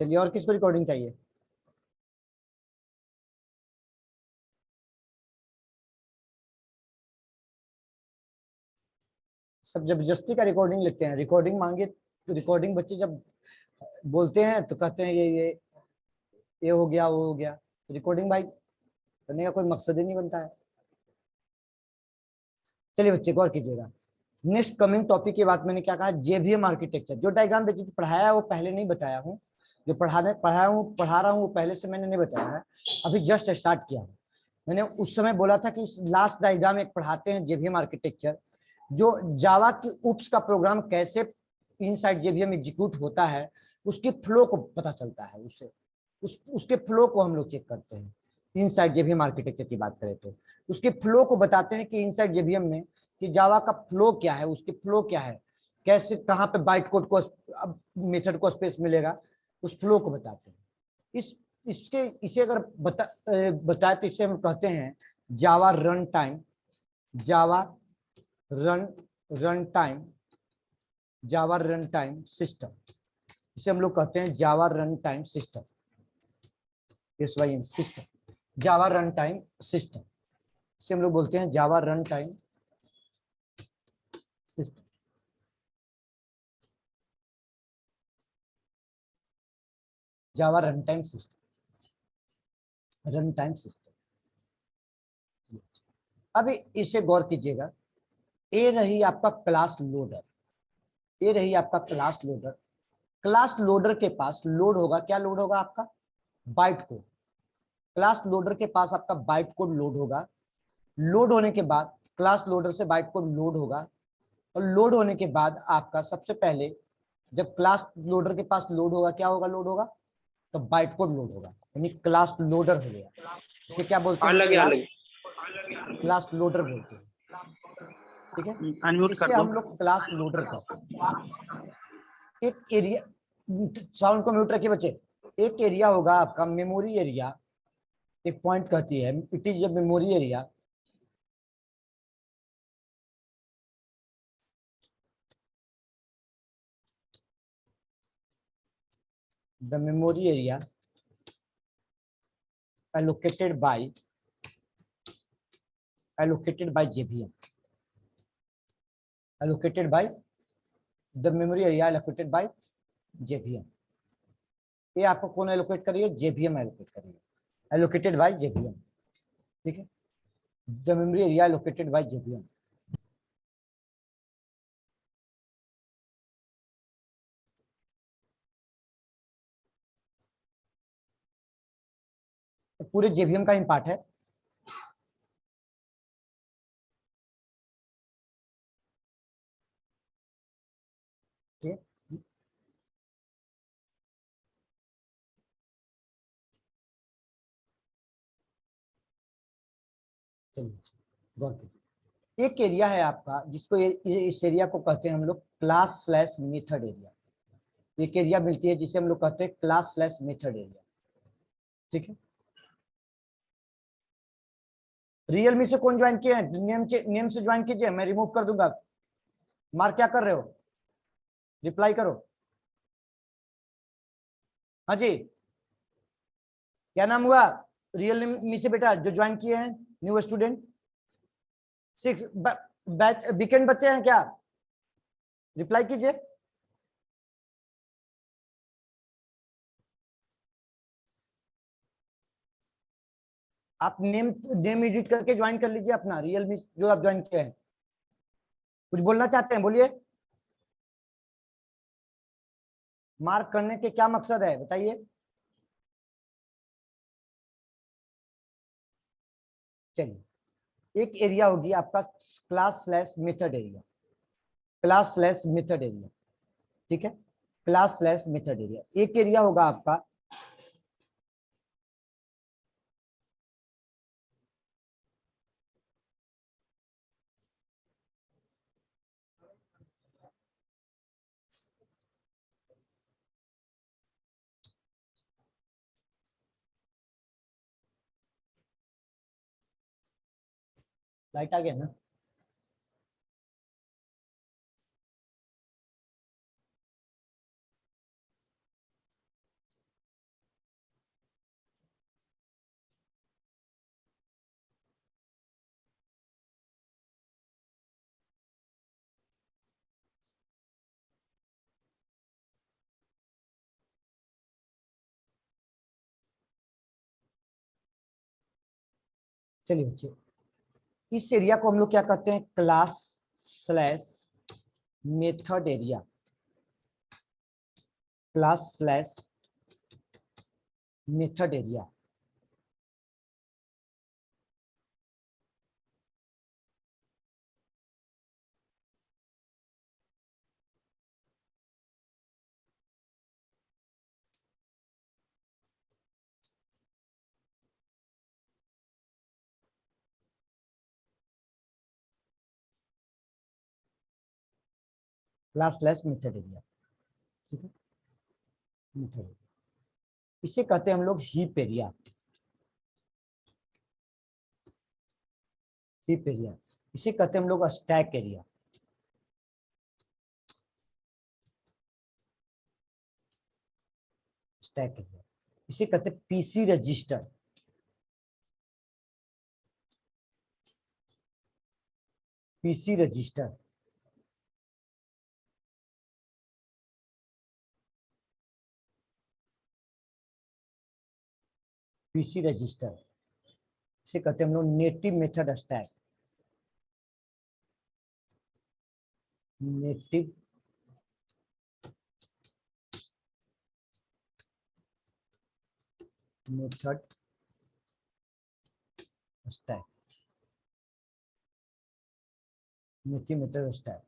चलिए, और किसको रिकॉर्डिंग चाहिए? सब जबरदस्ती का रिकॉर्डिंग लेते हैं, रिकॉर्डिंग मांगे तो रिकॉर्डिंग बच्चे जब बोलते हैं तो कहते हैं ये हो गया, वो हो गया। रिकॉर्डिंग भाई करने का कोई मकसद ही नहीं बनता है। चलिए बच्चे गौर कीजिएगा, नेक्स्ट कमिंग टॉपिक की बात मैंने क्या कहा, जेवीएम आर्किटेक्चर। जो डायग्राम बेसिस पढ़ाया है वो पहले नहीं बताया हूँ, जो पढ़ा रहा हूँ वो पहले से मैंने नहीं बताया है, अभी जस्ट स्टार्ट किया हूँ। मैंने उस समय बोला था कि लास्ट डायग्राम एक पढ़ाते हैं जेवीएम आर्किटेक्चर, जो जावा की उप्स का प्रोग्राम कैसे इनसाइड जेवीएम एग्जीक्यूट होता है, उसकी फ्लो को पता चलता है, उससे उसके फ्लो को हम लोग चेक करते हैं। इनसाइड जेवीएम आर्किटेक्चर की बात करें तो उसके फ्लो को बताते हैं कि इनसाइड जेवीएम में कि जावा का फ्लो क्या है, उसके फ्लो क्या है, कैसे कहाँ पे बाइट कोड को मेथड को स्पेस मिलेगा, उस फ्लो को बताते हैं। इसे अगर बताए तो इसे हम कहते हैं Java run time, Java run run time Java run time system. इसे हम लोग कहते हैं Java run time system, SYM system, Java run time system. इसे हम लोग बोलते हैं Java run time system. Java run time system, run time system. अभी इसे गौर कीजिएगा, ये रही आपका क्लास लोडर, ये रही आपका क्लास लोडर। क्लास लोडर के पास लोड होगा, क्या लोड होगा आपका, बाइट कोड। क्लास लोडर के पास आपका बाइट कोड लोड होगा। लोड होने के बाद क्लास लोडर से बाइट कोड लोड होगा, और लोड होने के बाद आपका सबसे पहले जब क्लास लोडर के पास लोड होगा, क्या होगा, लोड होगा तो बाइट कोड लोड होगा, यानी क्लास लोडर हो गया। इसे क्या बोलते हैं, क्लास लोडर बोलते हैं। ठीक है, अनम्यूट कर इसे दो। हम लोग क्लास लोडर कहते हैं। एक एरिया, साउंड को म्यूट रखिए बच्चे। एक एरिया होगा आपका मेमोरी एरिया, एक पॉइंट कहती है it is a memory area. The memory area allocated by JVM, allocated by the memory area allocated by JVM। ये आपको कौन एलोकेट करिए, JVM एलोकेट करिए, allocated by JVM। ठीक है, the memory area allocated by JVM। तो पूरे JVM का इम्पार्ट है। ठीक है, चलिए गौर कीजिए। एक एरिया है आपका जिसको इस एरिया को कहते हैं हम लोग क्लास स्लैश मेथड एरिया। एक एरिया मिलती है जिसे हम लोग कहते हैं क्लास स्लैश मेथड एरिया। ठीक है, रियलमी से कौन ज्वाइन किए हैं, नेम से ज्वाइन कीजिए, मैं रिमूव कर दूंगा। मार्क क्या कर रहे हो, रिप्लाई करो। हाँ जी, क्या नाम हुआ रियलमी से बेटा जो ज्वाइन किए हैं, न्यू स्टूडेंट 6 बैच वीकेंड बच्चे हैं क्या, रिप्लाई कीजिए। आप नेम नेम एडिट करके ज्वाइन कर लीजिए अपना, रियलमी जो आप ज्वाइन किए हैं। कुछ बोलना चाहते हैं बोलिए, मार्क करने के क्या मकसद है बताइए। चलिए, एक एरिया होगी आपका class slash method area, class slash method area. ठीक है, क्लास स्लैश मेथड एरिया एक एरिया होगा आपका। लाइट आ गया ना, चलिए बच्चे, इस एरिया को हम लोग क्या कहते हैं, class slash method area, class slash method area. Class slash method area, ठीक है, मेथड एरिया। इसे कहते हैं हम लोग हीप एरिया, हीप एरिया। इसे कहते हैं हम लोग स्टैक एरिया, स्टैक एरिया। इसे कहते हैं PC register, PC register. PC register इसे कहते हैं हम लोग native method stack, native method stack, native method stack.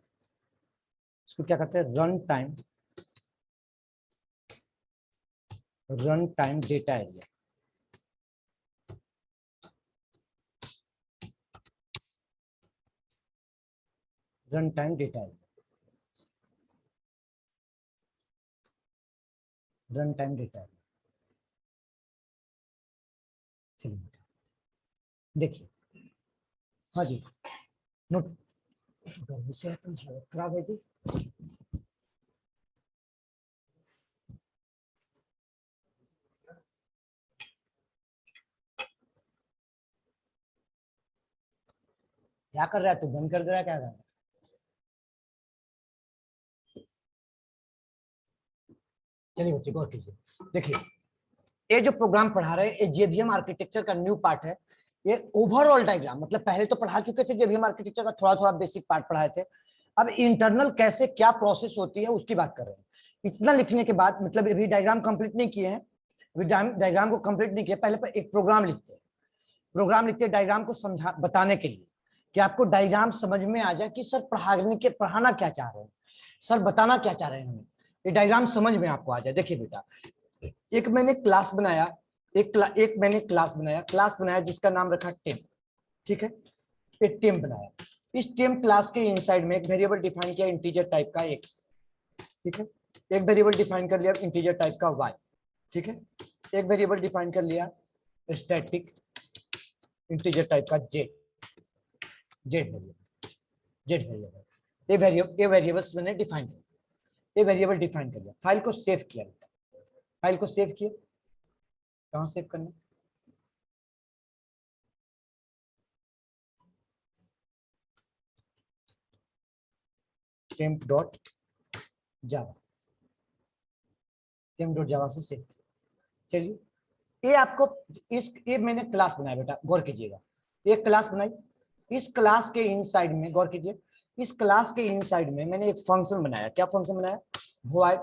इसको क्या कहते हैं, run time, run time data area. Run time data area, run time data area. चलिए देखिए, हाँ जी, नोट, गर्मी से तुम हालत खराब है जी। क्या कर रहा है तू, बंद कर दे रहा है, क्या कर रहा है? चलिए बच्चे गौर कीजिए, देखिए ये जो प्रोग्राम पढ़ा रहे हैं ये जेवीएम आर्किटेक्चर का न्यू पार्ट है। ये ओवरऑल डायग्राम, मतलब पहले तो पढ़ा चुके थे जेवीएम आर्किटेक्चर का थोड़ा थोड़ा बेसिक पार्ट पढ़ाए थे। अब इंटरनल कैसे क्या प्रोसेस होती है उसकी बात कर रहे हैं। इतना लिखने के बाद, मतलब अभी डायग्राम कंप्लीट नहीं किए हैं, अभी डायग्राम को कंप्लीट नहीं किया, पहले एक प्रोग्राम लिखते हैं। प्रोग्राम लिखते हैं डायग्राम को समझा बताने के लिए, कि आपको डायग्राम समझ में आ जाए कि सर पढ़ाना क्या चाह रहे हैं, सर बताना क्या चाह रहे हैं हमें, ये डायग्राम समझ में आपको आ जाए। देखिए बेटा, एक मैंने क्लास बनाया, एक मैंने क्लास बनाया जिसका नाम रखा टेम, ठीक है, एक टेम बनाया। इस टेम क्लास के इनसाइड में एक वेरिएबल डिफाइन किया इंटीजर टाइप का एक्स, ठीक है, एक वेरिएबल डिफाइन कर लिया इंटीजर टाइप का वाई, ठीक है, एक वेरिएबल डिफाइन कर लिया स्टैटिक इंटीजर टाइप का Z, Z variable, Z variable. ये वेरिएबल्स मैंने डिफाइन किया, ये वेरिएबल डिफाइन कर लिया, फाइल को सेव किया, फाइल को सेव किया, कहाँ सेव करना, टेम्प डॉट जावा, टेम्प डॉट जावा से सेव किया। चलिए, ये आपको ये मैंने क्लास बनाया बेटा, गौर कीजिएगा, एक क्लास बनाई। इस क्लास के इनसाइड में गौर कीजिए, इस क्लास के इनसाइड में मैंने एक फंक्शन बनाया। क्या फंक्शन बनाया, void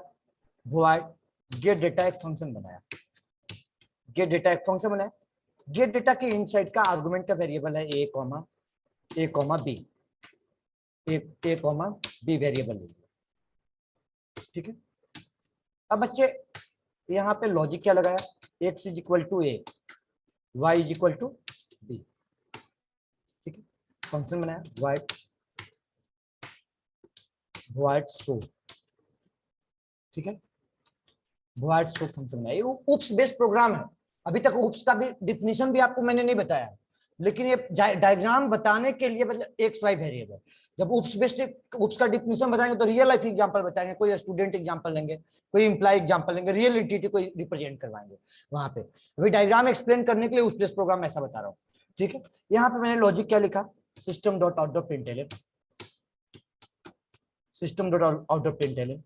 void गेट डेटा, एक फंक्शन बनाया, गेट डेटा एक फंक्शन बनाया। गेट डेटा के इनसाइड का आर्गुमेंट का वेरिएबल है A comma B, A comma B variable, ठीक है। अब बच्चे यहाँ पे लॉजिक क्या लगाया, X is equal to A, Y is equal to B, ठीक है, फंक्शन बनाया void show, ठीक है, void show फंक्शन बनाया। ये उप्स बेस्ड प्रोग्राम है, अभी तक उप्स का भी डिफिनीशन भी आपको मैंने नहीं बताया, लेकिन ये डायग्राम बताने के लिए, मतलब एक्स वाई वेरिएबल। जब उप्स बेस्ड उप्स का डिफिनीशन बताएंगे तो रियल लाइफ एग्जांपल बताएंगे, कोई स्टूडेंट एग्जांपल लेंगे, कोई एम्प्लॉय एग्जांपल लेंगे, रियल एंटिटी को रिप्रेजेंट करवाएंगे वहां पे। अभी डायग्राम एक्सप्लेन करने के लिए उप्स बेस्ड प्रोग्राम ऐसा बता रहा हूँ, ठीक है। यहाँ पे मैंने लॉजिक क्या लिखा, system dot out dot println, system dot out dot println,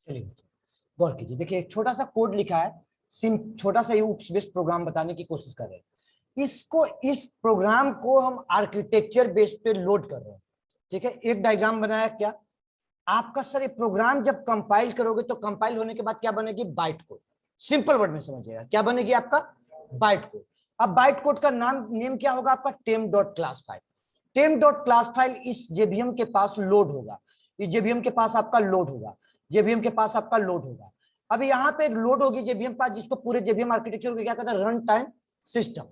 चलिए गौर कीजिए, देखिए एक छोटा सा कोड लिखा है, छोटा सा यूप्स बेस्ड प्रोग्राम बताने की कोशिश कर रहे हैं। इस प्रोग्राम को हम आर्किटेक्चर बेस पे लोड कर रहे हैं। ठीक है, एक डायग्राम बनाया क्या आपका सर, ये प्रोग्राम जब कंपाइल करोगे तो कंपाइल होने के बाद क्या बनेगी, बाइट कोड। सिंपल वर्ड में समझिएगा, क्या बनेगी आपका, बाइट कोड। अब बाइट कोड का नेम क्या होगा आपका, temp.class फाइल। temp.class फाइल इस जेबीएम के पास लोड होगा, इस जेबीएम के पास आपका लोड होगा, जेबीएम के पास आपका लोड होगा। अभी यहाँ पे लोड होगी जेबीएम पास, जिसको पूरे जेबीएम आर्किटेक्चर को क्या कहता है, रन टाइम सिस्टम।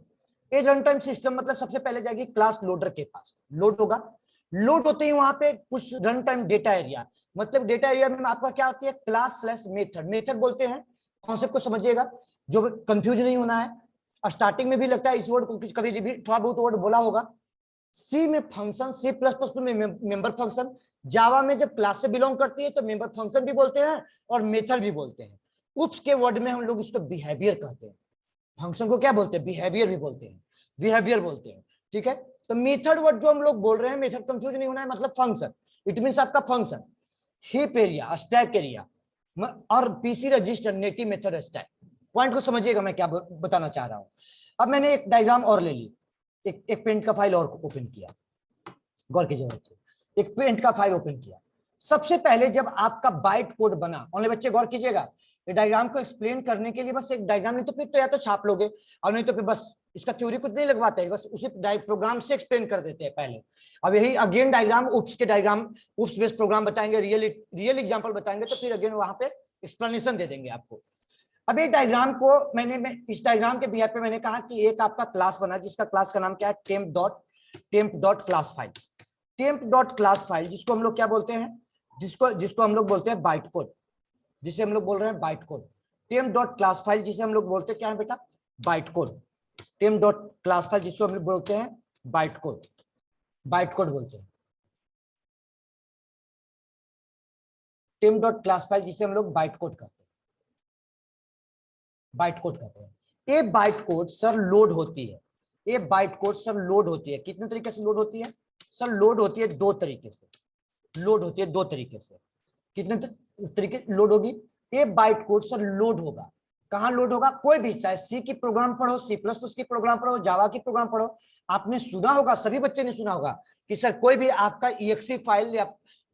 ये रन टाइम सिस्टम मतलब सबसे पहले जाएगी क्लास लोडर के पास, लोड होगा। लोड होते ही वहां पे कुछ रन टाइम डेटा एरिया, मतलब डेटा एरिया में आपका क्या होती है, क्लास स्लैश मेथड। मेथड बोलते हैं, कॉन्सेप्ट को समझिएगा, जो कंफ्यूज नहीं होना है। स्टार्टिंग में भी लगता है इस वर्ड को, कभी भी थोड़ा बहुत वर्ड बोला होगा। सी में फंक्शन, सी प्लस प्लस में मेंबर फंक्शन, जावा में जब क्लास से बिलोंग करती है तो मेंबर फंक्शन भी बोलते हैं और मेथड भी बोलते हैं। उप्स के वर्ड में हम लोग इसको बिहेवियर कहते हैं। फंक्शन को क्या बोलते हैं, बिहेवियर भी बोलते हैं, बिहेवियर बोलते हैं। ठीक है, तो मेथड वर्ड जो हम लोग बोल रहे हैं, मेथड कंफ्यूज नहीं होना है, मतलब फंक्शन, इट मींस आपका function, heap area, stack area और PC register, native method stack. Point को समझिएगा मैं क्या बताना चाह रहा हूं। अब मैंने एक डायग्राम और ले ली, एक पेंट का फाइल और ओपन किया, गौर कीजिए बच्चे, एक पेंट का फाइल ओपन किया। सबसे पहले जब आपका बाइट कोड बना, ओनली बच्चे गौर कीजिएगा, ये डायग्राम को एक्सप्लेन करने के लिए बस एक डायग्राम, नहीं तो फिर तो या तो छाप लोगे और नहीं तो फिर बस इसका थ्योरी कुछ नहीं लगवाते, बस उसी प्रोग्राम से एक्सप्लेन कर देते हैं पहले। अब यही अगेन डायग्राम, उप्स के डायग्राम, उप्स बेस्ड प्रोग्राम बताएंगे, रियल एग्जांपल बताएंगे, तो फिर अगेन वहां पे एक्सप्लेनेशन दे देंगे आपको। अब ये डायग्राम को मैं इस डायग्राम के बिहार पे मैंने कहा कि एक आपका क्लास बना, जिसका क्लास का नाम क्या है, temp.class फाइल। temp.class फाइल जिसको हम लोग क्या बोलते हैं, जिसको हम लोग बोलते हैं बाइट कोड, जिसे हम लोग बोल रहे हैं बाइट कोड। temp.class फाइल जिसे हम लोग बोलते हैं क्या है बेटा, बाइट कोड। temp.class फाइल जिसको हम लोग बोलते हैं बाइट कोड, बाइट कोड बोलते हैं। temp.class फाइल जिसे हम लोग बाइट कोड कहते हैं, बाइट कोड कहते हैं। ये बाइट कोड सर लोड होती है, ये बाइट कोड सर लोड होती है, कितने तरीके से लोड होती है सर, लोड होती है दो तरीके से, लोड होती है दो तरीके से। कितने तरीके लोड होगी, ये बाइट कोड सर लोड होगा, कहां लोड होगा, कोई भी, चाहे सी की प्रोग्राम पढ़ो, सी प्लस प्लस की प्रोग्राम पढ़ो, जावा की प्रोग्राम पढ़ो। आपने सुना होगा, सभी बच्चे ने सुना होगा कि सर कोई भी आपका EXE फाइल या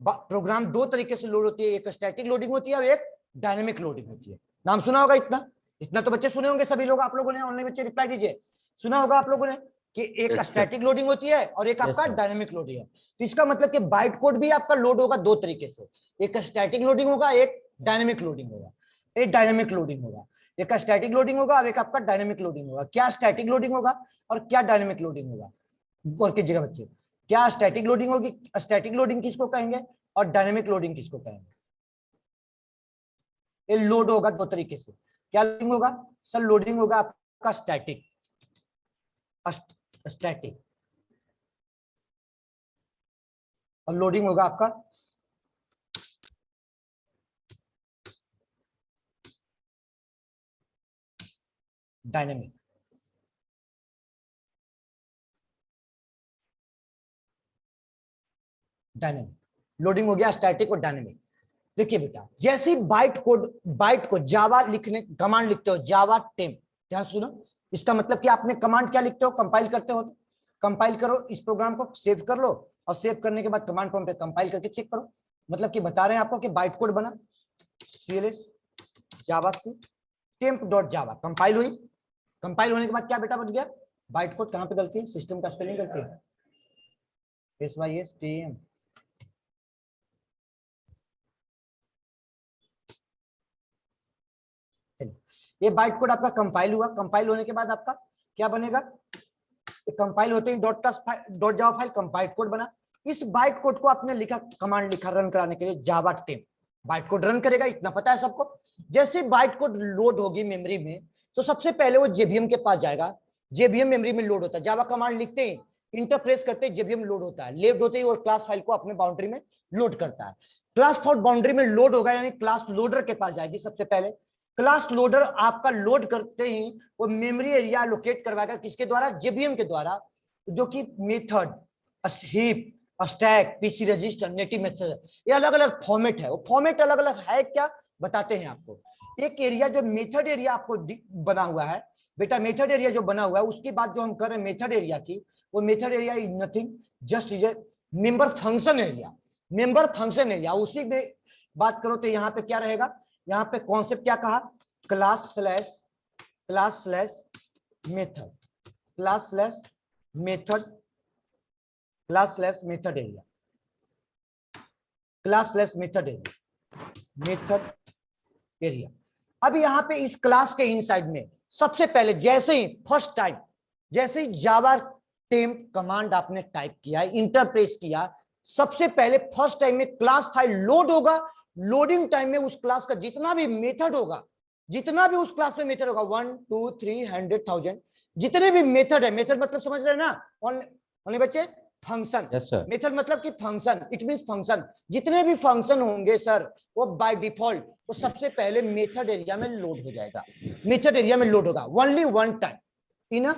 प्रोग्राम दो तरीके से लोड होती है, एक स्टैटिक लोडिंग होती है और एक डायनेमिक लोडिंग होती है। नाम सुना होगा, इतना इतना तो बच्चे सुने होंगे सभी लोग, आप लोगों ने, ऑनलाइन बच्चे रिप्लाई दीजिए, सुना होगा आप लोगों ने कि एक स्टैटिक लोडिंग होती है और एक आपका डायनेमिक लोडिंग है। तो इसका मतलब कि बाइट कोड भी आपका लोड होगा दो तरीके से, एक स्टैटिक लोडिंग होगा, एक डायनेमिक लोडिंग होगा, एक डायनेमिक लोडिंग होगा, एक स्टैटिक लोडिंग होगा और एक आपका डायनेमिक लोडिंग होगा। क्या स्टैटिक लोडिंग होगा और क्या डायनेमिक लोडिंग होगा, गौर कीजिएगा बच्चे, क्या स्टैटिक लोडिंग होगी, स्टैटिक लोडिंग किसको कहेंगे और डायनेमिक लोडिंग किसको कहेंगे। ये लोड होगा दो तरीके से, क्या लोडिंग होगा सर, लोडिंग होगा आपका स्टैटिक, स्टैटिक, और लोडिंग होगा आपका डायनेमिक। डायनेमिक लोडिंग हो गया स्टैटिक और डायनेमिक। देखिए बेटा, जैसे ही बाइट को जावा लिखने कमांड लिखते हो, जावा टेम्प, ध्यान सुनो, इसका मतलब कि आपने कमांड क्या लिखते हो, कंपाइल करते हो, कंपाइल करो, इस प्रोग्राम को सेव कर लो और सेव करने के बाद कमांड प्रॉम्प्ट पे कंपाइल करके चेक करो। मतलब कि बता रहे हैं आपको कि बाइट कोड बना, cls जावा सी temp.java कंपाइल हुई, कंपाइल होने के बाद क्या बेटा बन गया, बाइट कोड। कहां पे गलती है, सिस्टम का स्पेलिंग गलती है, SYSTM। ये बाइट कोड आपका कंपाइल हुआ, कंपाइल होने के बाद आपका क्या बनेगा, कंपाइल होते ही dot Java file compile code बना। इस बाइट कोड को आपने लिखा, कमांड लिखा रन कराने के लिए, जावा टेम्प, बाइट कोड रन करेगा, इतना पता है सबको। जैसे बाइट कोड लोड होगी मेमोरी में, तो सबसे पहले वो जेबीएम के पास जाएगा, जेबीएम मेमोरी में लोड होता है, जावा कमांड लिखते ही इंटरप्रेस करते ही जेबीएम लोड होता है, लेफ्ट होते ही और क्लास फाइल को अपने बाउंड्री में लोड करता है। क्लास फाइल बाउंड्री में लोड होगा, यानी क्लास लोडर के पास जाएगी सबसे पहले। क्लास लोडर आपका लोड करते ही वो मेमोरी एरिया लोकेट करवाएगा, किसके द्वारा, जेबीएम के द्वारा, जो कि method, heap, stack, PC register, native method, ये अलग अलग फॉर्मेट है। वो फॉर्मेट अलग अलग है क्या, बताते हैं आपको। एक एरिया जो मेथड एरिया आपको बना हुआ है बेटा, मेथड एरिया जो बना हुआ है, उसकी बात जो हम कर रहे हैं मेथड एरिया की, वो method area is nothing just is a member function area, member function area. उसी में बात करो तो यहाँ पे क्या रहेगा, यहाँ पे कॉन्सेप्ट क्या कहा, class slash method, class slash method area, class slash method area. अब यहाँ पे इस क्लास के इनसाइड में सबसे पहले जैसे ही फर्स्ट टाइम, जैसे ही जावा टेम्प कमांड आपने टाइप किया, इंटरप्रेस किया, सबसे पहले फर्स्ट टाइम में क्लास फाइल लोड होगा। लोडिंग टाइम में उस क्लास का जितना भी मेथड होगा, जितना भी उस क्लास में मेथड होगा, 1 2 3 100,000 जितने भी मेथड है, मेथड मतलब समझ रहे हैं ना ओनली बच्चे, फंक्शन। मेथड मतलब कि फंक्शन, इट मींस फंक्शन, जितने भी फंक्शन होंगे सर वो बाय डिफॉल्ट वो सबसे पहले मेथड एरिया में लोड हो जाएगा, मेथड एरिया में लोड होगा only one time in a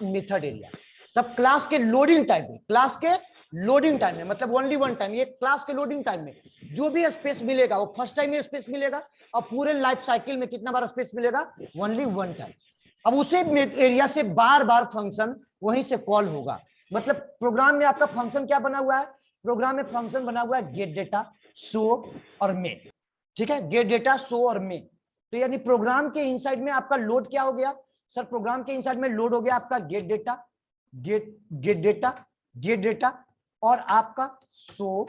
method area. सब क्लास के लोडिंग टाइम में, क्लास के लोडिंग टाइम में मतलब ओनली वन टाइम, ये क्लास के लोडिंग टाइम में जो भी स्पेस मिलेगा वो फर्स्ट टाइम में स्पेस मिलेगा, और पूरे लाइफ साइकिल में कितना बार स्पेस मिलेगा, ओनली वन टाइम। अब उसे एरिया से बार बार फंक्शन वहीं से कॉल होगा। मतलब प्रोग्राम में आपका फंक्शन क्या बना हुआ है, प्रोग्राम में फंक्शन बना हुआ है गेट डेटा, शो और मेन, ठीक है, गेट डेटा, शो और मेन। तो यानी प्रोग्राम के इनसाइड में आपका लोड क्या हो गया सर, प्रोग्राम के इनसाइड में लोड हो गया आपका गेट डेटा और आपका शो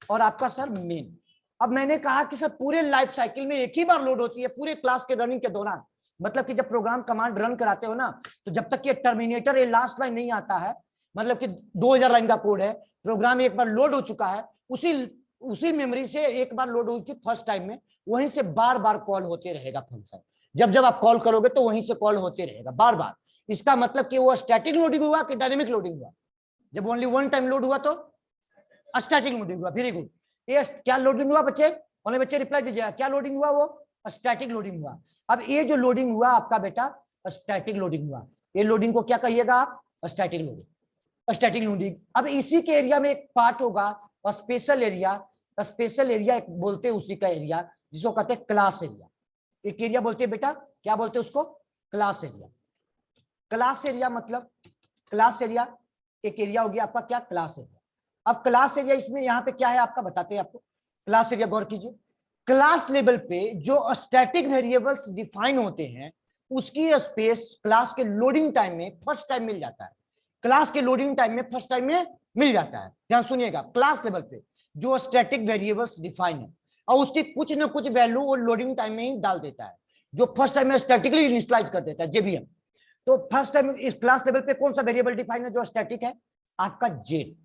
और आपका सर मेन। अब मैंने कहा कि सर पूरे लाइफ साइकिल में एक ही बार लोड होती है, पूरे क्लास के रनिंग के दौरान। मतलब कि जब प्रोग्राम कमांड रन कराते हो ना, तो जब तक ये टर्मिनेटर, ये लास्ट लाइन नहीं आता है, मतलब कि 2000 लाइन का कोड है, प्रोग्राम एक बार लोड हो चुका है, उसी मेमोरी से एक बार लोड हुई थी फर्स्ट टाइम में, वहीं से बार बार कॉल होते रहेगा फंक्शन। जब जब आप कॉल करोगे तो वहीं से कॉल होते रहेगा बार बार। इसका मतलब कि वो स्टैटिक लोडिंग हुआ कि डायनेमिक लोडिंग हुआ, जब ओनली वन टाइम लोड हुआ तो स्टैटिक लोडिंग हुआ। वेरी गुड, ये क्या लोडिंग हुआ बच्चे, ओनली बच्चे रिप्लाई दीजिएगा, क्या लोडिंग हुआ, वो स्टैटिक लोडिंग हुआ। अब ये जो लोडिंग हुआ आपका बेटा स्टैटिक लोडिंग हुआ, ये लोडिंग को क्या कहिएगा आप, स्टैटिक लोडिंग। अब इसी के एरिया में एक पार्ट होगा स्पेशल एरिया, स्पेशल एरिया एक बोलते हैं उसी का एरिया जिसको कहते हैं क्लास एरिया। एक एरिया बोलते हैं बेटा, क्या बोलते हैं उसको, क्लास एरिया। क्लास एरिया मतलब, क्लास एरिया एक एरिया हो गया आपका क्या, क्लास एरिया। अब क्लास एरिया इसमें यहाँ पे क्या है आपका बताते हैं आपको। क्लास एरिया गौर कीजिए, क्लास लेवल पे जो स्टैटिक वेरिएबल्स डिफाइन होते हैं उसकी स्पेस क्लास के लोडिंग टाइम में फर्स्ट टाइम मिल जाता है, क्लास के लोडिंग टाइम में फर्स्ट टाइम में मिल जाता है। ध्यान सुनिएगा, क्लास लेवल पे जो स्टैटिक वेरिएबल्स डिफाइन है और उसकी कुछ ना कुछ वैल्यू वो लोडिंग टाइम में ही डाल देता है, जो फर्स्ट टाइम में स्टैटिकली इनिशियलाइज कर देता है जेवीएम। तो फर्स्ट टाइम इस क्लास लेवल पे कौन सा वेरिएबल डिफाइन है जो स्टैटिक है, आपका जेड,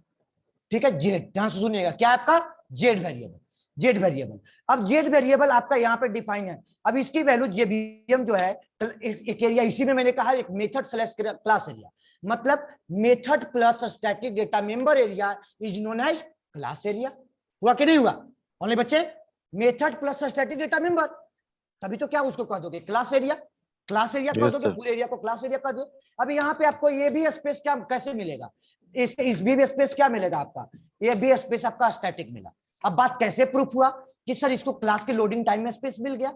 ठीक है, जेड। ध्यान से सुनिएगा, क्या है आपका, जेड वेरिएबल, जेड वेरिएबल। अब जेड वेरिएबल आपका यहाँ पे डिफाइन है। अब इसकी वैल्यू जेवीएम जो है एक एरिया, इसी में मैंने कहा एक मेथड स्लैश क्लास एरिया, मतलब method plus static data member area is known as class area. हुआ कि नहीं हुआ ओनली बच्चे, method plus static data member, तभी तो क्या उसको कह दोगे क्लास एरिया, क्लास एरिया कह दोगे, पूरे एरिया को क्लास एरिया कह दो। अब यहाँ पे आपको ये भी स्पेस क्या कैसे मिलेगा, इस भी स्पेस क्या मिलेगा आपका, ये भी स्पेस आपका स्टैटिक मिला। अब बात कैसे प्रूफ हुआ कि सर इसको क्लास के लोडिंग टाइम में स्पेस मिल गया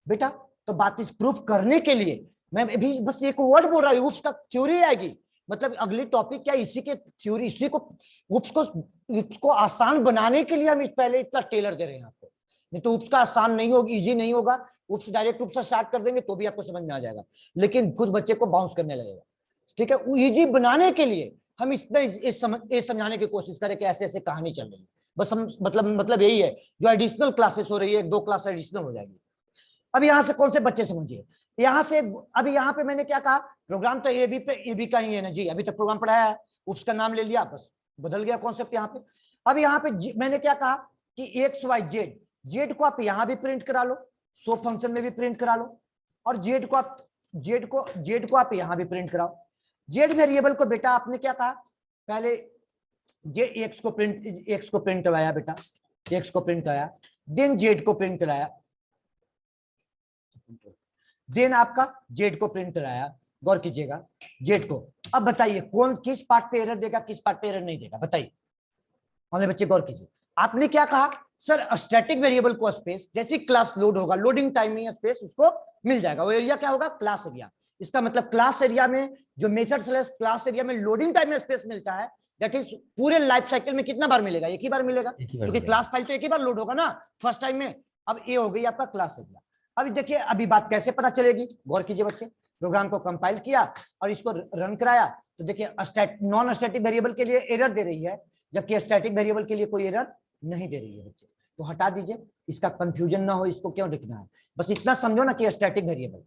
बेटा, तो बात इस प्रूफ करने के लिए मैं अभी बस एक वर्ड बोल रहा हूँ, उसका थ्योरी आएगी, मतलब अगली टॉपिक क्या इसी के थ्योरी, इसी को उसको आसान बनाने के लिए हम पहले इतना टेलर दे रहे हैं आपको, नहीं तो उसका आसान नहीं होगा, इजी नहीं होगा। उप्स डायरेक्ट उप्स से स्टार्ट कर देंगे तो भी आपको समझ में आ जाएगा, लेकिन कुछ बच्चे को बाउंस करने लगेगा, ठीक है। इजी बनाने के लिए हम इतना समझाने की कोशिश करें कि ऐसे ऐसे कहानी चल रही है, बस हम मतलब यही है, जो एडिशनल क्लासेस हो रही है 2 क्लास एडिशनल हो जाएगी। अब यहाँ से कौन से बच्चे समझिए, यहाँ से अभी यहाँ पे मैंने क्या कहा, प्रोग्राम तो ए बी का ही है ना जी, अभी तक प्रोग्राम पढ़ाया है, उसका नाम ले लिया, बस बदल गया कॉन्सेप्ट यहाँ पे। अब यहाँ पे मैंने क्या कहा कि एक्स वाई जेड, जेड को आप यहाँ भी प्रिंट करा लो, सो फंक्शन में भी प्रिंट करा लो, और जेड को आप यहाँ भी प्रिंट कराओ। जेड वेरिएबल को बेटा आपने क्या कहा, पहले एक्स को प्रिंट कराया बेटा, एक्स को प्रिंट कराया, देन जेड को प्रिंट कराया, देन आपका जेड को प्रिंट कराया। गौर कीजिएगा जेड को। अब बताइए कौन किस पार्ट पे एरर देगा, किस पार्ट पे एरर नहीं देगा, बताइए हमारे बच्चे, गौर कीजिए। आपने क्या कहा सर स्टैटिक वेरिएबल को स्पेस, जैसी क्लास लोड होगा लोडिंग टाइम में स्पेस उसको मिल जाएगा, वो एरिया क्या होगा, क्लास एरिया। इसका मतलब क्लास एरिया में जो मेथड स्लैश क्लास एरिया में लोडिंग टाइम में स्पेस मिलता है, दैट इज पूरे लाइफ साइकिल में कितना बार मिलेगा, एक ही बार मिलेगा, क्योंकि क्लास फाइल तो एक ही बार लोड होगा ना फर्स्ट टाइम में। अब ये हो गई आपका क्लास एरिया। अभी देखिए अभी बात कैसे पता चलेगी, गौर कीजिए बच्चे। प्रोग्राम को कंपाइल किया और इसको रन कराया, तो देखिए नॉन स्टैटिक वेरिएबल के लिए एरर दे रही है, जबकि स्टैटिक वेरिएबल के लिए कोई एरर नहीं दे रही है बच्चे। तो हटा दीजिए, इसका कंफ्यूजन ना हो, इसको क्यों लिखना है, बस इतना समझो ना कि स्टैटिक वेरिएबल,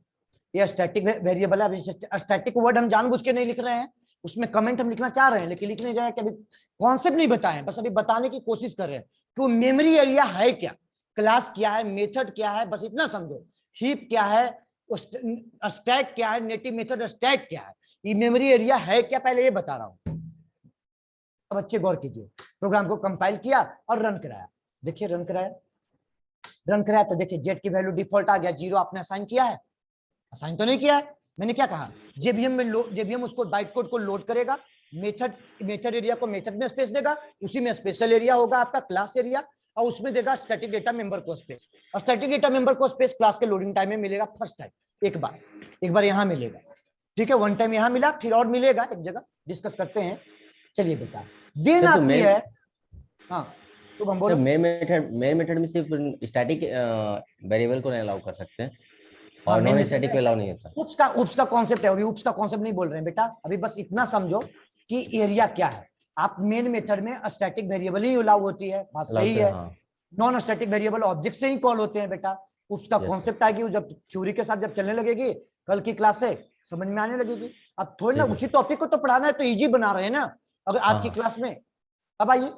ये स्टैटिक वेरिएबल है। अभी स्टैटिक वर्ड हम जानबूझ के नहीं लिख रहे हैं, उसमें कमेंट हम लिखना चाह रहे हैं, लेकिन लिख नहीं रहे कि अभी कॉन्सेप्ट नहीं बताए, बस अभी बताने की कोशिश कर रहे हैं कि वो मेमोरी एरिया है क्या, क्लास क्या है, मेथड क्या है, बस इतना समझो। हीप क्या है, स्टैक क्या है, नेटिव मेथड स्टैक क्या है, ये मेमोरी एरिया है क्या, पहले ये बता रहा हूं। अब अच्छे गौर कीजिए, प्रोग्राम को कंपाइल किया और रन कराया, देखिए रन कराया तो देखिए जेड की वैल्यू डिफॉल्ट आ गया, 0 आपने असाइन किया है, असाइन तो नहीं किया है, मैंने क्या कहा, जेबीएम में जेबीएम उसको बाइट कोड को लोड करेगा, मेथड एरिया को मेथड में स्पेस देगा, उसी में स्पेशल एरिया होगा आपका क्लास एरिया, और उसमें देगा स्टैटिक डेटा मेंबर को स्पेस, और स्टैटिक डेटा मेंबर को स्पेस क्लास के लोडिंग टाइम में मिलेगा फर्स्ट टाइम, एक बार यहां मिलेगा, ठीक है, वन टाइम यहां मिला, फिर और मिलेगा एक जगह, डिस्कस करते हैं। चलिए बेटा देन आती है, हाँ तो हम बोलो मेन मेथड में सिर्फ स्टैटिक वेरिएबल को नहीं अलाउ कर सकते हैं और नॉन स्टैटिक को अलाउ नहीं होता। उप्स का कॉन्सेप्ट है, अभी उप्स का कॉन्सेप्ट नहीं बोल रहे हैं बेटा, अभी बस इतना समझो कि एरिया क्या है। आप मेन मेथड में स्टैटिक वेरिएबल ही अलाउ होती है, बात सही है, नॉन स्टैटिक वेरिएबल ऑब्जेक्ट से ही कॉल होते हैं बेटा। उप्स का कॉन्सेप्ट आएगी जब थ्योरी के साथ जब चलने लगेगी, कल की क्लास से समझ में आने लगेगी। अब थोड़ी ना उसी टॉपिक को तो पढ़ाना है, तो इजी बना रहे हैं ना अगर आज की क्लास में। अब आइए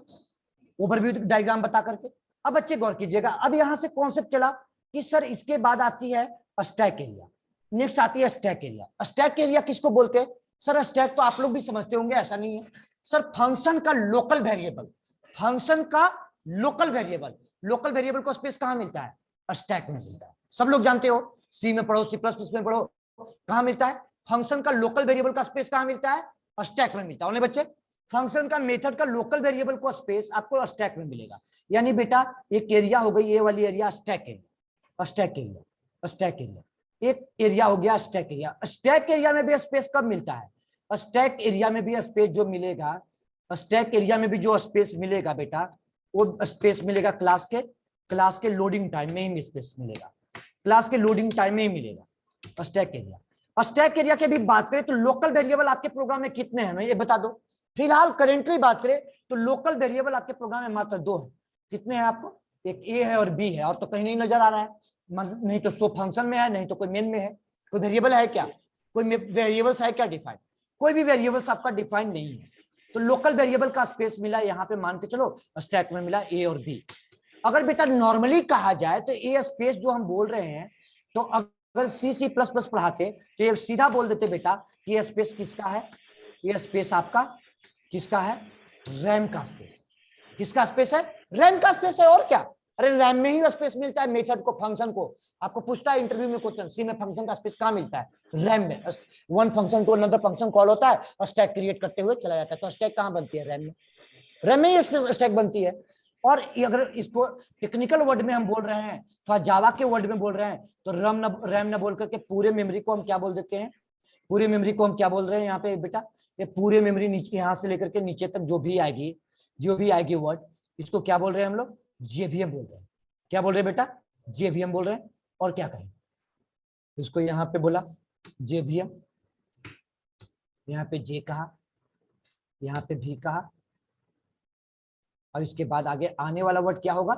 ओवरव्यू डायग्राम बता करके, अब बच्चे गौर कीजिएगा, अब यहां से कॉन्सेप्ट चला कि सर इसके बाद आती है स्टैक एरिया, नेक्स्ट आती है स्टैक एरिया। स्टैक एरिया किसको बोलते हैं सर, स्टैक तो आप लोग भी समझते होंगे, ऐसा नहीं है सर, फंक्शन का लोकल वेरिएबल, फंक्शन का लोकल वेरिएबल को स्पेस कहां मिलता है, स्टैक में मिलता है, सब लोग जानते हो, सी में पढ़ो, C++ में पढ़ो, कहां मिलता है फंक्शन का लोकल वेरिएबल का स्पेस, कहां मिलता है, स्टैक में मिलता है बच्चे। फंक्शन का मेथड का लोकल वेरिएबल को स्पेस आपको स्टैक में मिलेगा, यानी बेटा एक एरिया हो गई, ये वाली area stack area, stack area एक एरिया हो गया, स्टैक एरिया। स्टैक एरिया में भी स्पेस कब मिलता है, स्टैक एरिया में भी स्पेस जो मिलेगा, स्टैक एरिया में भी जो स्पेस मिलेगा बेटा, वो स्पेस मिलेगा क्लास के लोडिंग टाइम में ही स्पेस मिलेगा, क्लास के लोडिंग टाइम में ही मिलेगा स्टैक एरिया। स्टैक एरिया की भी बात करें तो लोकल वेरिएबल आपके प्रोग्राम में कितने हैं, ये बता दो। फिलहाल करेंटली बात करें तो लोकल वेरिएबल आपके प्रोग्राम में मात्र 2 है। कितने हैं आपको, एक ए है और बी है, और तो कहीं नहीं नजर आ रहा है, नहीं तो सो फंक्शन में है, नहीं तो कोई मेन में है। कोई वेरिएबल है क्या, कोई वेरिएबल्स है क्या डिफाइंड, कोई भी वेरिएबल्स आपका डिफाइंड नहीं है। तो लोकल वेरिएबल का स्पेस मिला यहाँ पे, मान के चलो स्टैक में मिला ए और बी। अगर बेटा नॉर्मली कहा जाए तो ए स्पेस जो हम बोल रहे हैं, तो अगर C++ पढ़ाते तो ये सीधा बोल देते बेटा कि ये स्पेस किसका है, ये स्पेस आपका किसका है, रैम का स्पेस। किसका स्पेस है, रैम का स्पेस है, और क्या। अरे रैम में ही स्पेस मिलता है मेथड को, फंक्शन को। आपको पूछता है इंटरव्यू में क्वेश्चन, सी में फंक्शन का स्पेस कहां मिलता है, रैम में। One function to another function call होता है और स्टैक क्रिएट करते हुए चला जाता है, तो स्टैक कहां बनती है, रैम में। रैम में ही स्टैक बनती है। और अगर इसको टेक्निकल वर्ड में हम बोल रहे हैं, तो जावा के वर्ड में बोल रहे हैं, तो रैम न बोल करके पूरे मेमोरी को हम क्या बोल देते हैं, पूरे मेमोरी को हम क्या बोल रहे हैं यहाँ पे बेटा, ये पूरे मेमोरी नीचे यहाँ से लेकर के नीचे तक जो भी आएगी वर्ड, इसको क्या बोल रहे हैं हम लोग, जेवीएम बोल रहे हैं। क्या बोल रहे हैं बेटा, जेवीएम बोल रहे हैं। और क्या करें, इसको यहाँ पे बोला जेवीएम, यहाँ पे जे कहा, यहाँ पे भी कहा, और इसके बाद आगे आने वाला वर्ड क्या होगा,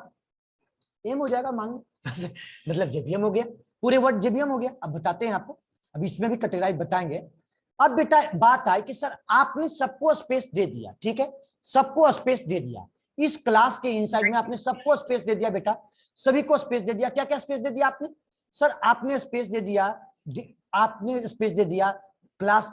एम हो जाएगा मान लो मतलब जेवीएम हो गया, पूरे वर्ड जेवीएम हो गया। अब बताते हैं आपको, अब इसमें भी कैटेगराइज बताएंगे। अब बेटा बात आई कि सर आपने सबको स्पेस दे दिया, ठीक है, सबको स्पेस दे दिया, इस क्लास के इनसाइड में आपने सबको स्पेस दे दिया बेटा, सभी को स्पेस दे दिया। क्या क्या स्पेस दे दिया आपने, सर आपने स्पेस दे दिया क्लास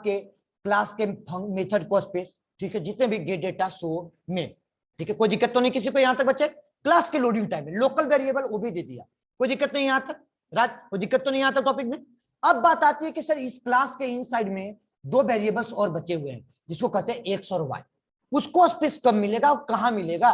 के मेथड को स्पेस, ठीक है, जितने भी गेट डेटा शो में, ठीक है, कोई दिक्कत तो नहीं किसी को यहां तक बच्चे। क्लास के लोडिंग टाइम में लोकल वेरिएबल वो भी दे दिया, कोई दिक्कत नहीं यहां तक, राज कोई दिक्कत तो नहीं यहां तक टॉपिक में। अब बात आती है कि सर इस क्लास के इनसाइड में 2 वेरिएबल्स और बचे हुए हैं, जिसको कहते हैं एक्स और वाई। उसको स्पेस कब मिलेगा और कहां मिलेगा,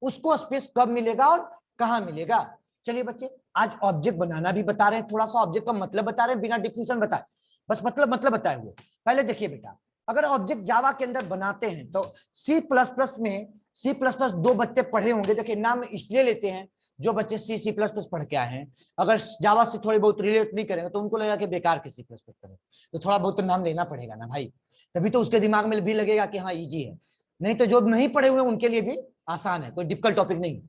उसको स्पेस कब मिलेगा और कहाँ मिलेगा? चलिए बच्चे, आज ऑब्जेक्ट बनाना भी बता रहे हैं, थोड़ा सा ऑब्जेक्ट का मतलब बता रहे हैं, बिना डिफिनेशन बताए, बस मतलब बताए हुए। पहले देखिए बेटा, अगर ऑब्जेक्ट जावा के अंदर बनाते हैं तो सी प्लस प्लस में, सी प्लस प्लस दो बच्चे पढ़े होंगे, देखिए नाम इसलिए लेते हैं जो बच्चे सी प्लस प्लस पढ़ के आए हैं। अगर जावा से थोड़ी बहुत रिलेट नहीं करेंगे तो उनको लगेगा कि बेकार के सी प्लस प्लस पढ़े, तो थोड़ा बहुत तो नाम लेना पड़ेगा ना भाई, तभी तो उसके दिमाग में भी लगेगा कि हाँ इजी है। नहीं तो जो नहीं पढ़े हुए उनके लिए भी आसान है, कोई डिफिकल्ट टॉपिक नहीं।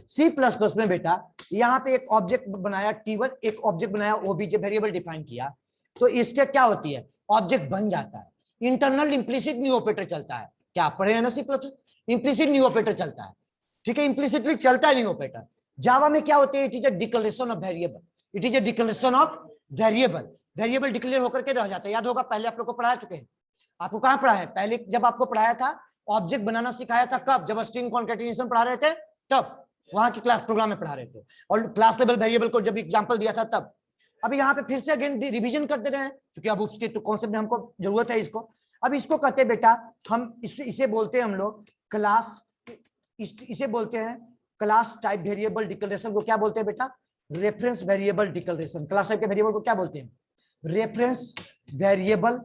सी प्लस प्लस में बेटा यहाँ पे एक ऑब्जेक्ट बनाया T1, एक ऑब्जेक्ट बनाया ओबीजे, वेरिएबल डिफाइन किया, तो इससे क्या होती है, ऑब्जेक्ट बन जाता है। इंटरनल इंप्लिसिट न्यू ऑपरेटर चलता है, क्या पढ़े हैं ना C plus, implicit new operator चलता है, ठीक है, इंप्लिसिटली चलता है न्यू ऑपरेटर। जावा में क्या होती है, it is a declaration of variable, it is a declaration of variable, variable declare होकर के रह जाता है। याद होगा पहले आप लोग को पढ़ा चुके हैं, आपको कहां पढ़ा है पहले, जब आपको पढ़ाया था ऑब्जेक्ट बनाना सिखाया था, कब, जब स्ट्रिंग कॉन्कैटिनेशन पढ़ा रहे थे तब, वहां की क्लास प्रोग्राम में पढ़ा रहे थे, और क्लास लेवल वेरिएबल को जब एग्जांपल दिया था तब। अभी यहाँ पे फिर से अगेन रिवीजन करते रहे, क्योंकि अब उसके तो कॉन्सेप्ट में हमको जरूरत है इसको। अब इसको कहते हैं बेटा, हम इसे बोलते हैं हम लोग क्लास, इसे बोलते हैं क्लास टाइप वेरिएबल डिक्लेरेशन को क्या बोलते हैं बेटा, reference variable declaration. Class type के वेरिएबल को क्या बोलते हैं, reference variable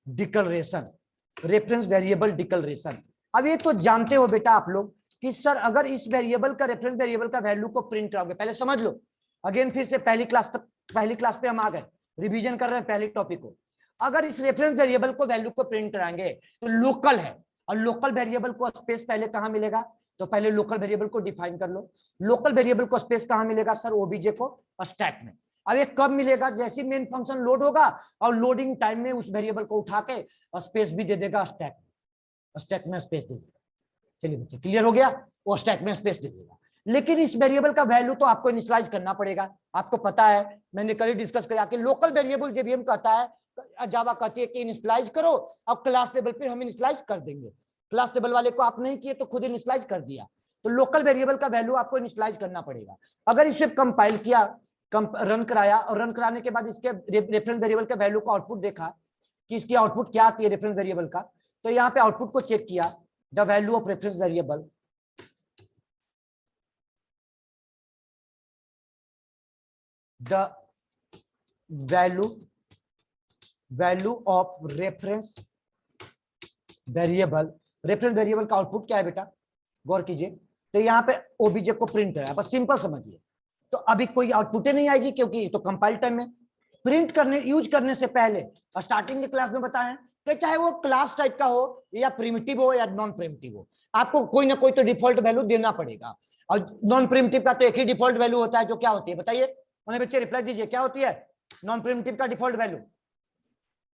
declaration, reference variable declaration. अब ये तो जानते हो बेटा आप लोग कि सर अगर इस वेरिएबल का, रेफरेंस वेरिएबल का वैल्यू को प्रिंट कराओगे, पहले समझ लो, अगेन फिर से पहली क्लास पे हम आ गए, रिवीजन कर रहे हैं पहले टॉपिक को। अगर इस रेफरेंस वेरिएबल को वैल्यू को प्रिंट कराएंगे तो लोकल है, और लोकल वेरिएबल को स्पेस पहले कहां मिलेगा, तो पहले लोकल वेरिएबल को डिफाइन कर लो। लोकल वेरिएबल को स्पेस कहां मिलेगा सर, ओबीजे को स्टैक में। अब ये कब मिलेगा, जैसे मेन फंक्शन लोड होगा और लोडिंग टाइम में उस वेरिएबल को उठा के स्पेस भी दे देगा स्टैक, स्टैक में स्पेस दे देगा। चलिए बच्चे क्लियर हो गया, वो स्टैक में स्पेस दे देगा। लेकिन इस वेरिएबल का वैल्यू तो आपको इनिशियलाइज करना पड़ेगा, आपको पता है, मैंने कल डिस्कस किया कि लोकल वेरिएबल जेवीएम कहता है, जावा कहती है कि इनिशियलाइज करो, अब क्लास लेवल पे हम इनिशियलाइज कर देंगे। क्लास लेवल वाले को आप नहीं किए तो खुद इनिशियलाइज कर दिया, तो लोकल वेरिएबल का वैल्यू आपको इनिशियलाइज करना पड़ेगा। अगर इसे कंपाइल किया, रन कराया, और रन कराने के बाद इसके रेफरेंस वेरिएबल के वैल्यू का आउटपुट देखा कि इसकी आउटपुट क्या आती है रेफरेंस वेरिएबल का, तो यहाँ पे आउटपुट को चेक किया, the value of reference variable, the value of reference variable, reference variable का आउटपुट क्या है बेटा, गौर कीजिए, तो यहाँ पे ओबीजे को प्रिंट है, बस सिंपल समझिए। तो अभी कोई आउटपुट नहीं आएगी क्योंकि तो कंपाइल टाइम में, प्रिंट करने यूज करने से पहले स्टार्टिंग के क्लास में बताएं कि चाहे वो क्लास टाइप का हो या प्रिमिटिव हो या नॉन प्रिमिटिव हो, आपको कोई ना कोई तो डिफॉल्ट वैल्यू देना पड़ेगा। और नॉन प्रिमिटिव का तो एक ही डिफॉल्ट वैल्यू होता है, जो क्या होती है बताइए, उन्हें बच्चे रिप्लाई दीजिए, क्या होती है नॉन प्रिमिटिव का डिफॉल्ट वैल्यू,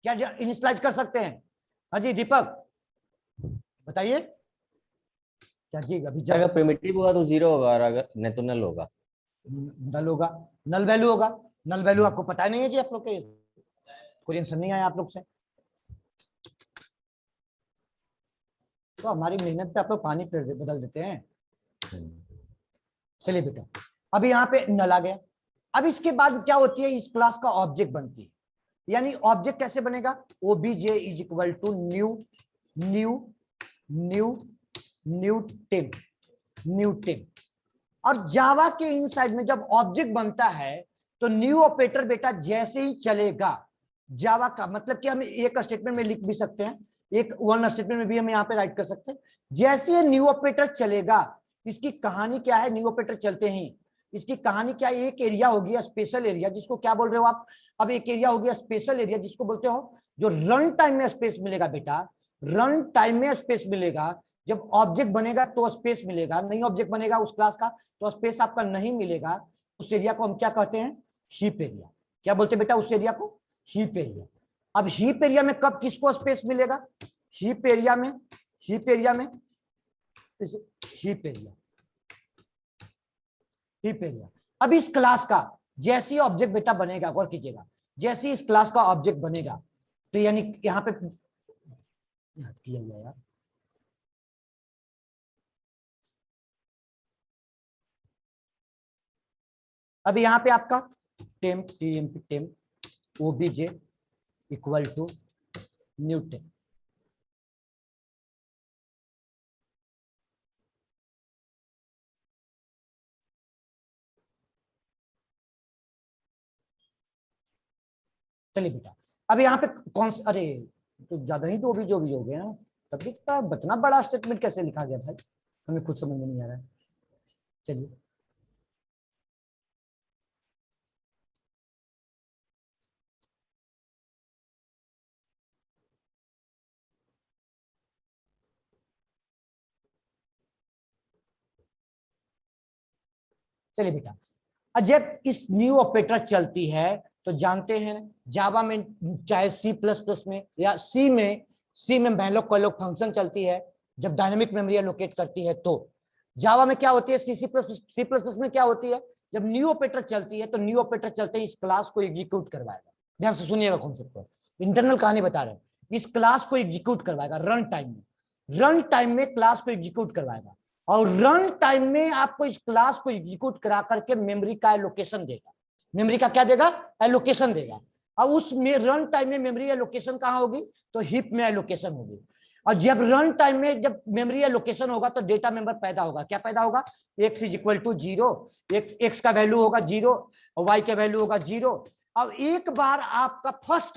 क्या इनिशियलाइज कर सकते हैं? हाँ जी दीपक बताइए, क्या जी अभी अगर जस्ट प्रिमिटिव होगा तो 0 होगा, और अगर नहीं तो नल होगा। नल होगा, नल वैल्यू होगा। नल वैल्यू आपको पता नहीं है जी, आप लोग के कोई आंसर नहीं आया आप लोग से, तो हमारी मेहनत पे आप लोग पानी बदल देते हैं। चलिए बेटा, अभी यहाँ पे नल आ गया। अब इसके बाद क्या होती है, इस क्लास का ऑब्जेक्ट बनती है, यानी ऑब्जेक्ट कैसे बनेगा, OBJ is equal to new new new new टिम, न्यू टिम। और जावा के इनसाइड में जब ऑब्जेक्ट बनता है तो न्यू ऑपरेटर बेटा जैसे ही चलेगा, जावा का मतलब कि हम एक स्टेटमेंट में लिख भी सकते हैं, एक वन स्टेटमेंट में भी हम यहाँ पे राइट कर सकते हैं, जैसे न्यू ऑपरेटर चलेगा, इसकी कहानी क्या है, न्यू ऑपरेटर चलते ही इसकी कहानी क्या है, एक एरिया हो गया स्पेशल एरिया, जिसको क्या बोल रहे हो आप, अब एक एरिया हो गया स्पेशल एरिया जिसको बोलते हो, जो रन टाइम में स्पेस मिलेगा बेटा, रन टाइम में स्पेस मिलेगा। जब ऑब्जेक्ट बनेगा तो स्पेस मिलेगा, नहीं ऑब्जेक्ट बनेगा उस क्लास का तो स्पेस आपका नहीं मिलेगा। उस एरिया को हम क्या कहते हैं, हीप एरिया। क्या बोलते हैं बेटा उस एरिया को, हीप एरिया। अब हीप एरिया में कब किसको स्पेस मिलेगा, हीप एरिया में, हीप एरिया में, हीप एरिया, हीप एरिया। अब इस क्लास का जैसे ही ऑब्जेक्ट बेटा बनेगा, गौर कीजिएगा, जैसे इस क्लास का ऑब्जेक्ट बनेगा तो यानी यहाँ पे किया गया यार, अब यहाँ पे आपका temp TMP temp OBJ equal to new temp, चलिए बेटा, अब यहाँ पे कौन सा, अरे तो ज्यादा ही तो भी जो हो गया ना, तब भी इतना बड़ा स्टेटमेंट कैसे लिखा गया भाई, हमें खुद समझ में नहीं आ रहा है। चलिए चलिए बेटा, जब इस न्यू ऑपरेटर चलती है तो जानते हैं जावा में, चाहे सी प्लस प्लस में या सी में मैलोक कॉलोक फंक्शन चलती है, जब डायनेमिक मेमोरी एलोकेट करती है, तो जावा में क्या होती है, सी प्लस प्लस में क्या होती है, जब न्यू ऑपरेटर चलती है तो न्यू ऑपरेटर चलते ही इस क्लास को एग्जीक्यूट करवाएगा। ध्यान से सुनिएगा कॉन्सेप्ट को, इंटरनल कहानी बता रहे हैं, इस क्लास को एग्जीक्यूट करवाएगा रन टाइम में क्लास को एग्जीक्यूट करवाएगा, और रन टाइम में आपको इस क्लास को एग्जीक्यूट करा करके मेमोरी का एलोकेशन देगा। मेमोरी का क्या देगा, एलोकेशन देगा। अब उस रन टाइम में मेमोरी एलोकेशन कहां होगी, तो हिप में एलोकेशन होगी। और जब रन टाइम में जब मेमोरी एलोकेशन होगा तो डेटा मेंबर पैदा होगा। क्या पैदा होगा, x इक्वल टू 0, एक्स का वैल्यू होगा 0 और y का वैल्यू होगा 0। अब एक बार आपका फर्स्ट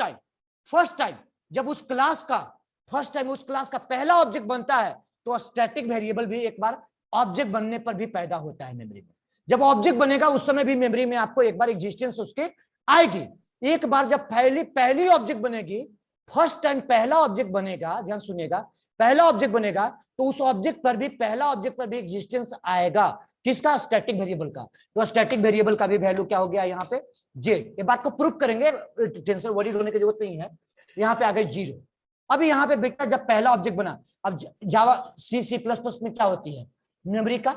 टाइम जब उस क्लास का पहला ऑब्जेक्ट बनता है, तो स्टैटिक वेरिएबल भी एक बार ऑब्जेक्ट बनने पर भी पैदा होता है मेमोरी में। जब ऑब्जेक्ट बनेगा उस समय भी मेमोरी में आपको एक बार एग्जिस्टेंस उसके आएगी। एक बार जब पहली ऑब्जेक्ट बनेगी, फर्स्ट टाइम पहला ऑब्जेक्ट बनेगा, ध्यान सुनिएगा, पहला ऑब्जेक्ट बनेगा तो उस ऑब्जेक्ट पर भी एग्जिस्टेंस आएगा, किसका, स्टैटिक वेरिएबल का। तो स्टैटिक वेरिएबल का भी वैल्यू क्या हो गया यहाँ पे, जेड। ये बात को प्रूव करेंगे, टेंशन वरीड होने की जरूरत नहीं है। यहाँ पे आ गए 0। अभी यहाँ पे बेटा जब पहला ऑब्जेक्ट बना, अब जावा सी प्लस प्लस में क्या होती है, मेमोरी का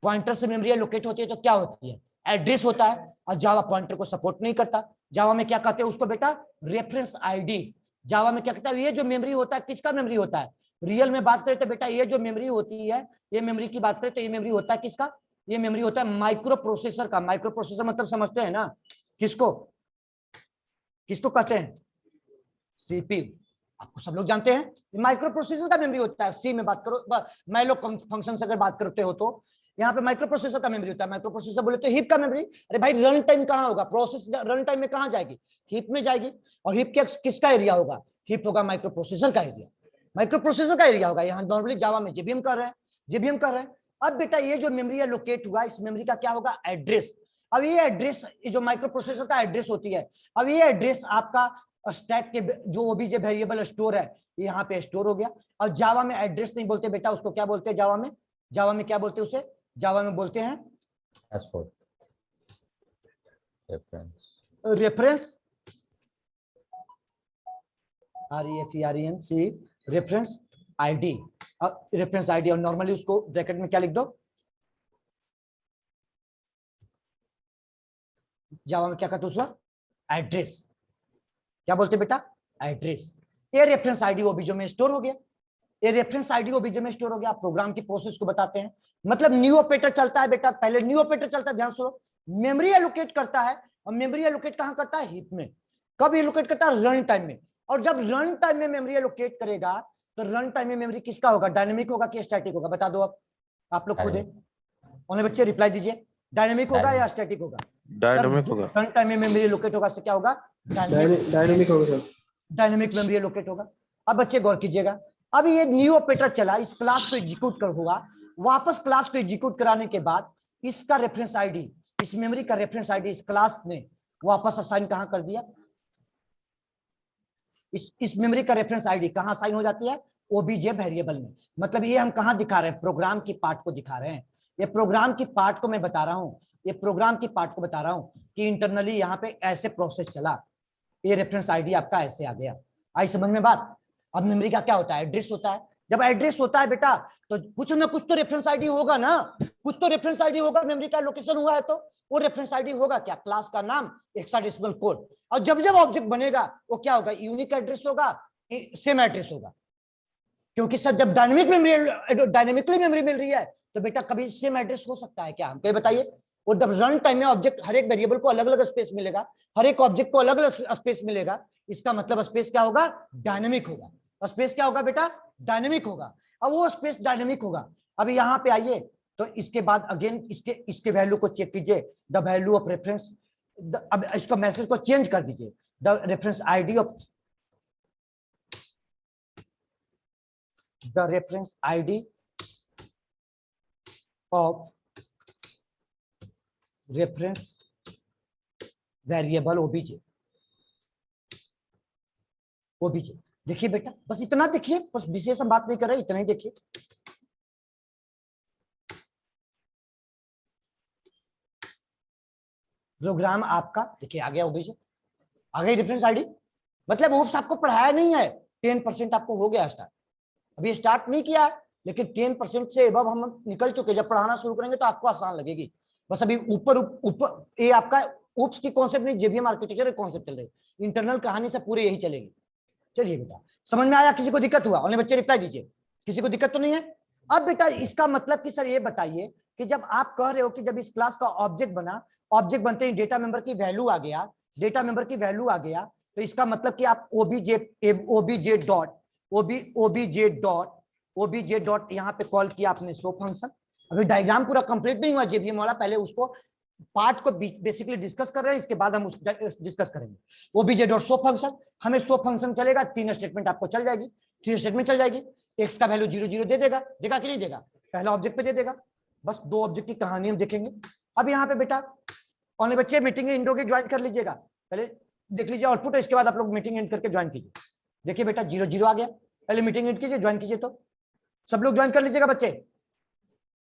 पॉइंटर से मेमोरी लोकेट होती है तो क्या होती है, एड्रेस होता है। और जावा पॉइंटर को सपोर्ट नहीं करता, जावा में क्या कहते हैं उसको बेटा, रेफरेंस आईडी। जावा में क्या कहता है, ये जो मेमोरी होता है किसका मेमोरी होता है, रियल में बात करें तो बेटा ये जो मेमोरी होती है, ये मेमोरी की बात करें तो ये मेमोरी होता है किसका, ये मेमोरी होता है माइक्रो प्रोसेसर का। माइक्रो प्रोसेसर मतलब समझते हैं ना, किसको कहते हैं, सीपीयू। आपको सब लोग जानते हैं माइक्रो प्रोसेसर का मेमोरी होता है। सी में बात करो, मैलोक फंक्शन से अगर बात करते हो तो यहाँ पे माइक्रो प्रोसेसर का मेमोरी होता है। माइक्रो प्रोसेसर बोले तो हिप का मेमोरी। अरे भाई रन टाइम कहाँ होगा, प्रोसेस रन टाइम में कहाँ जाएगी, हिप में जाएगी। और हिप के किसका एरिया होगा, हिप होगा माइक्रो प्रोसेसर का एरिया, माइक्रो प्रोसेसर का एरिया होगा। यहाँ नॉर्मली जावा में जेबीएम कर रहे हैं। अब बेटा ये जो मेमोरी है लोकेट हुआ, इस मेमोरी का क्या होगा, एड्रेस। अब ये एड्रेस जो माइक्रो प्रोसेसर का एड्रेस होती है, अब ये एड्रेस आपका स्टैक के जो ओबीजे वेरिएबल स्टोर है यहाँ पे स्टोर हो गया। और जावा में एड्रेस नहीं बोलते बेटा, उसको क्या बोलते हैं, जावा में क्या बोलते हैं उसे, जावा में बोलते हैं reference, REFERENC, reference ID. Reference ID, और नॉर्मली उसको ब्रैकेट में क्या लिख दो, जावा में क्या कहते हैं उसका, एड्रेस। क्या बोलते बेटा, एड्रेस। ये रेफरेंस आईडी ओबीजे में स्टोर हो गया, ये रेफरेंस आईडी ओबीजे में स्टोर हो गया। आप प्रोग्राम की प्रोसेस को बताते हैं, मतलब न्यू ऑपरेटर चलता है बेटा, पहले न्यू ऑपरेटर चलता है, ध्यान सुनो, मेमोरी एलोकेट करता है। और मेमोरी एलोकेट कहां करता है, हिप में। कब एलोकेट करता है, रन टाइम में। और जब रन टाइम में मेमोरी एलोकेट करेगा तो रन टाइम में मेमोरी किसका होगा, डायनेमिक होगा कि स्टैटिक होगा, बता दो आप लोग खुद है। उन्हें बच्चे रिप्लाई दीजिए, डायनेमिक होगा या स्टैटिक होगा, डायनेमिक होगा। रन टाइम में मेमोरी एलोकेट होगा से क्या होगा, डायनेमिक होगा सर, डायनेमिक मेमोरी एलोकेट होगा। अब बच्चे गौर कीजिएगा, अब ये न्यू ऑपरेटर चला, इस क्लास को एग्जीक्यूट कर हुआ, वापस क्लास को एग्जीक्यूट कराने के बाद इसका रेफरेंस आईडी, इस मेमोरी का रेफरेंस आईडी इस क्लास ने वापस असाइन कहां कर दिया, इस मेमोरी का रेफरेंस आईडी कहां असाइन हो जाती है, ओबीजे वेरिएबल में। मतलब ये हम कहां दिखा रहे हैं, प्रोग्राम की पार्ट को दिखा रहे हैं। ये प्रोग्राम की पार्ट को मैं बता रहा हूं, ये प्रोग्राम की पार्ट को बता रहा हूं कि इंटरनली यहाँ पे ऐसे प्रोसेस चला, ये रेफरेंस आईडी आपका ऐसे आ गया। आई समझ में बात। अब मेमोरी का क्या होता है, एड्रेस होता है। जब एड्रेस होता है बेटा तो कुछ ना कुछ तो रेफरेंस आईडी होगा ना, कुछ तो रेफरेंस आईडी होगा। मेमोरी का लोकेशन हुआ है तो वो रेफरेंस आईडी होगा क्या, क्लास का नाम, हेक्साडेसिमल कोड। और जब जब ऑब्जेक्ट बनेगा वो क्या होगा, यूनिक एड्रेस होगा, सेम एड्रेस होगा। क्योंकि सर जब डायनेमिकली मेमोरी मिल रही है तो बेटा कभी सेम एड्रेस हो सकता है क्या, हमको बताइए। और जब रन टाइम में ऑब्जेक्ट हर एक वेरिएबल को अलग अलग स्पेस मिलेगा, हर एक ऑब्जेक्ट को अलग अलग स्पेस मिलेगा, इसका मतलब स्पेस क्या होगा, डायनेमिक होगा। स्पेस क्या होगा बेटा, डायनेमिक होगा। अब वो स्पेस डायनेमिक होगा। अभी यहाँ पे आइए तो इसके बाद अगेन इसके वैल्यू को चेक कीजिए, द वैल्यू ऑफ रेफरेंस। अब इसको मैसेज को चेंज कर दीजिए, the reference ID of the reference ID of reference variable obj। obj देखिए बेटा, बस इतना देखिए, बस विशेष हम बात नहीं कर रहे, इतना ही देखिए। प्रोग्राम आपका देखिए आ गया obj, आ गई रेफरेंस आईडी, मतलब ओप्स आपको पढ़ाया नहीं है, 10% आपको हो गया स्टार्ट, अभी स्टार्ट नहीं किया है, लेकिन 10% से एबव हम निकल चुके। जब पढ़ाना शुरू करेंगे तो आपको आसान लगेगी। बस अभी ऊपर ऊपर ये आपका ओप्स की कॉन्सेप्ट नहीं, जेवीएम आर्किटेक्चर कॉन्सेप्ट चल रही, इंटरनल कहानी से पूरे यही चलेगी। चलिए बेटा, समझ में आया? किसी को दिक्कत हुआ? ऑनलाइन बच्चे रिप्लाई दीजिए, किसी को दिक्कत तो नहीं है? अब बेटा इसका मतलब कि सर ये बताइए कि जब आप कह रहे हो कि जब इस क्लास का ऑब्जेक्ट बना, ऑब्जेक्ट बनते ही डेटा मेंबर की वैल्यू आ गया, डेटा मेंबर की वैल्यू आ गया, तो इसका मतलब कि आप ओबीजे डॉट यहाँ पे कॉल किया आपने शो फंक्शन। अभी डायग्राम पूरा कंप्लीट नहीं हुआ जेवीएम वाला, पहले उसको पार्ट को बेसिकली डिस्कस कर रहे हैं, इसके बाद हम डिस्कस करेंगे। ओबीजे डॉट शो फंक्शन, हमें शो फंक्शन चलेगा, 3 स्टेटमेंट आपको चल जाएगी, 3 स्टेटमेंट चल जाएगी। एक्स का वैल्यू 0 0 दे देगा, देगा कि नहीं देगा? पहला ऑब्जेक्ट पे दे देगा। बस 2 ऑब्जेक्ट की कहानी हम देखेंगे। अब यहाँ पे बेटा ऑनलाइन बच्चे मीटिंग एंड होगी, ज्वाइन कर लीजिएगा, पहले देख लीजिए आउटपुट, इसके बाद आप लोग मीटिंग एंड करके ज्वाइन कीजिए। देखिए बेटा 0 0 आ गया, पहले मीटिंग एंड कीजिए, ज्वाइन कीजिए, तो सब लोग ज्वाइन कर लीजिएगा बच्चे।